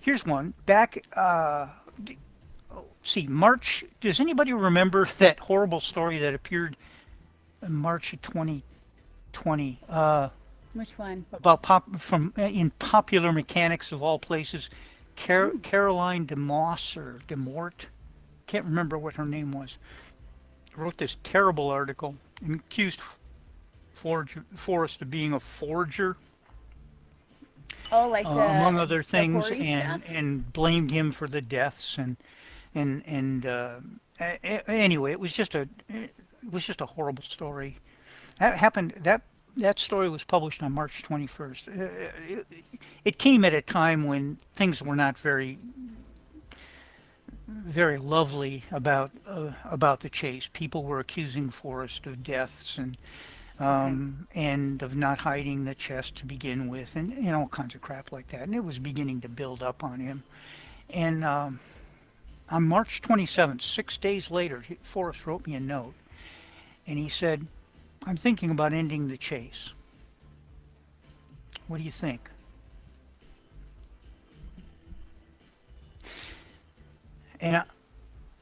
Here's one. Back, see, March. Does anybody remember that horrible story that appeared in March of 2020? Which one? About in Popular Mechanics of all places, Mm. Caroline DeMoss or DeMort, can't remember what her name was, wrote this terrible article and accused Forrest of being a forger, Oh, like among other the things, hoary stuff? and blamed him for the deaths and anyway, it was just a horrible story. That happened. That story was published on March 21st. It came at a time when things were not very lovely about the chase. People were accusing Forrest of deaths Okay. and of not hiding the chest to begin with, and all kinds of crap like that. And it was beginning to build up on him. And on March 27th, 6 days later, Forrest wrote me a note, and he said, "I'm thinking about ending the chase. What do you think?" And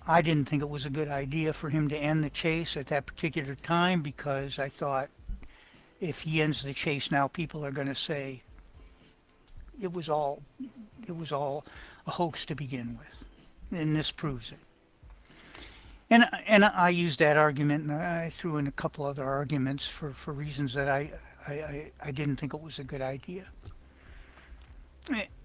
I didn't think it was a good idea for him to end the chase at that particular time because I thought if he ends the chase now, people are going to say it was all it was all a hoax to begin with, and this proves it. And I used that argument, and I threw in a couple other arguments for reasons that I didn't think it was a good idea.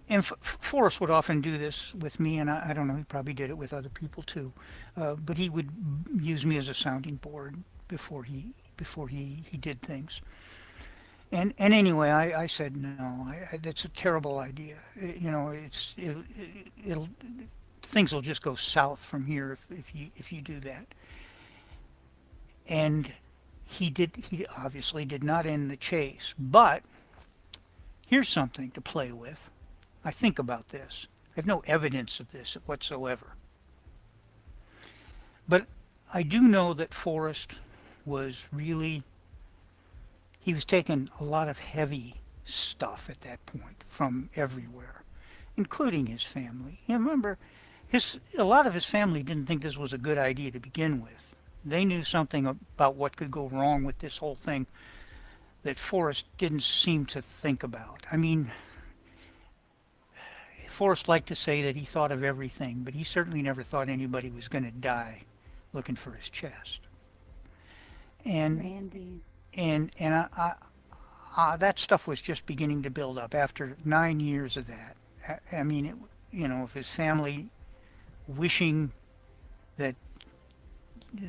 And Forrest would often do this with me, and I don't know, he probably did it with other people too. But he would use me as a sounding board before he did things. And anyway, I said no. That's a terrible idea. It'll things will just go south from here if you do that. And he obviously did not end the chase. But here's something to play with. I think about this. I have no evidence of this whatsoever. But I do know that Forrest was really, he was taking a lot of heavy stuff at that point from everywhere, including his family. You remember, a lot of his family didn't think this was a good idea to begin with. They knew something about what could go wrong with this whole thing that Forrest didn't seem to think about. I mean, Forrest liked to say that he thought of everything, but he certainly never thought anybody was going to die looking for his chest. And Randy. that stuff was just beginning to build up after 9 years of that. I mean, if his family wishing that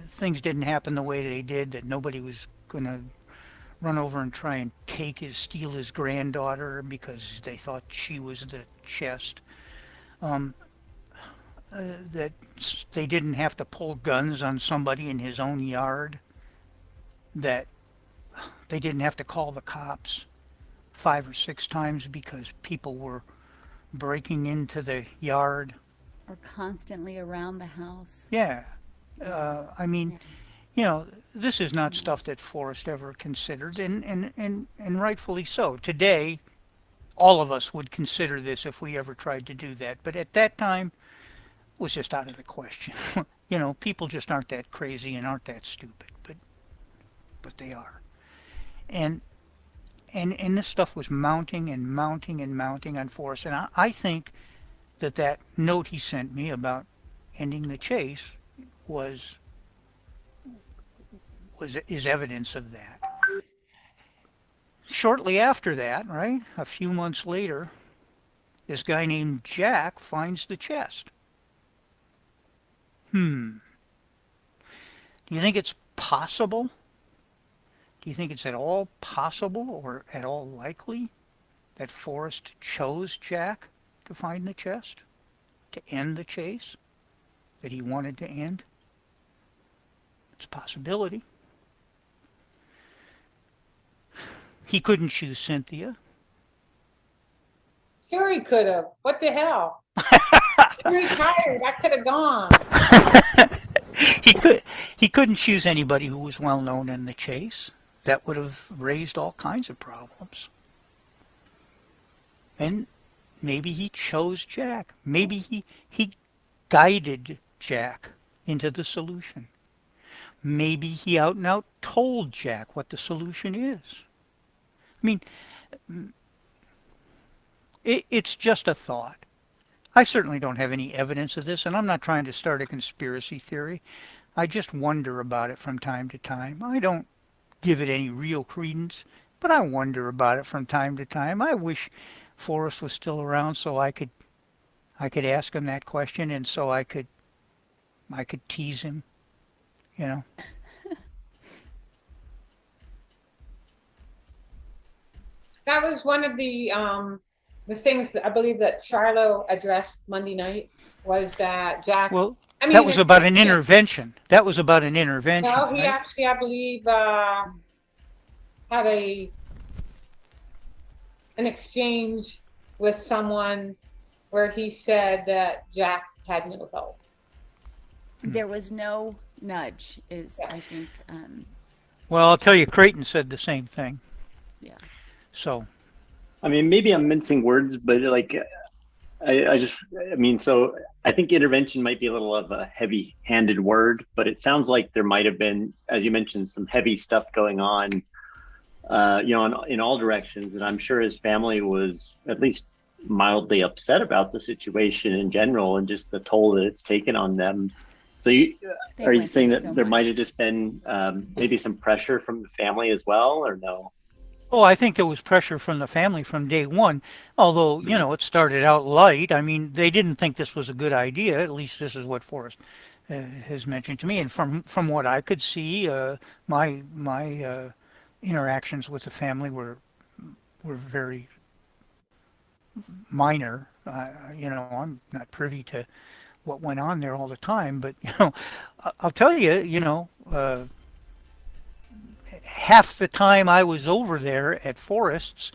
things didn't happen the way they did, that nobody was going to run over and try and steal his granddaughter because they thought she was the chest. Um, that they didn't have to pull guns on somebody in his own yard. That they didn't have to call the cops 5 or 6 times because people were breaking into the yard. Or constantly around the house. Yeah, Yeah. I mean, Yeah. this is not Mm. stuff that Forrest ever considered, and rightfully so. Today, all of us would consider this if we ever tried to do that. But at that time, it was just out of the question. People just aren't that crazy and aren't that stupid, but they are. And and this stuff was mounting and mounting and mounting on Forrest. And I think that note he sent me about ending the chase was was is evidence of that. Shortly after that, right, a few months later, this guy named Jack finds the chest. Hmm. Do you think it's possible? Do you think it's at all possible or at all likely that Forrest chose Jack to find the chest? To end the chase that he wanted to end? It's a possibility. He couldn't choose Cynthia. Sure, he could have. What the hell? He retired. I could have gone. He could he couldn't choose anybody who was well known in the chase. That would have raised all kinds of problems. And maybe he chose Jack. Maybe he guided Jack into the solution. Maybe he out and out told Jack what the solution is. I mean, it's just a thought. I certainly don't have any evidence of this, and I'm not trying to start a conspiracy theory. I just wonder about it from time to time. I don't give it any real credence, but I wonder about it from time to time. I wish Forrest was still around so I could ask him that question, and so I could tease him, you know. That was one of the things that I believe that Charlo addressed Monday night was that Jack. Well, I mean, that was about an intervention. That was about an intervention, No, he right? actually, I believe, had an exchange with someone where he said that Jack had no help. There was no nudge, is I think. Well, I'll tell you, Creighton said the same thing. Yeah. So, I mean, maybe I'm mincing words, but like, I mean, so I think intervention might be a little of a heavy-handed word, but it sounds like there might have been, as you mentioned, some heavy stuff going on, in all directions. And I'm sure his family was at least mildly upset about the situation in general and just the toll that it's taken on them. So are you saying that there might have just been maybe some pressure from the family as well, or no? oh, I think there was pressure from the family from day one, although, it started out light. I mean, they didn't think this was a good idea. At least this is what Forrest has mentioned to me. And from what I could see, my interactions with the family were very minor. I'm not privy to what went on there all the time, but, I'll tell you, half the time I was over there at Forest's,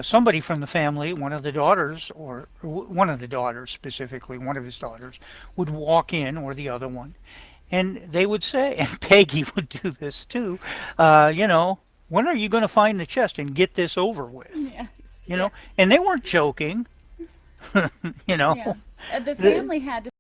somebody from the family, one of the daughters, or one of the daughters specifically, one of his daughters, would walk in, or the other one, and they would say, and Peggy would do this too, when are you going to find the chest and get this over with? Yes. And they weren't joking, Yeah. The family had to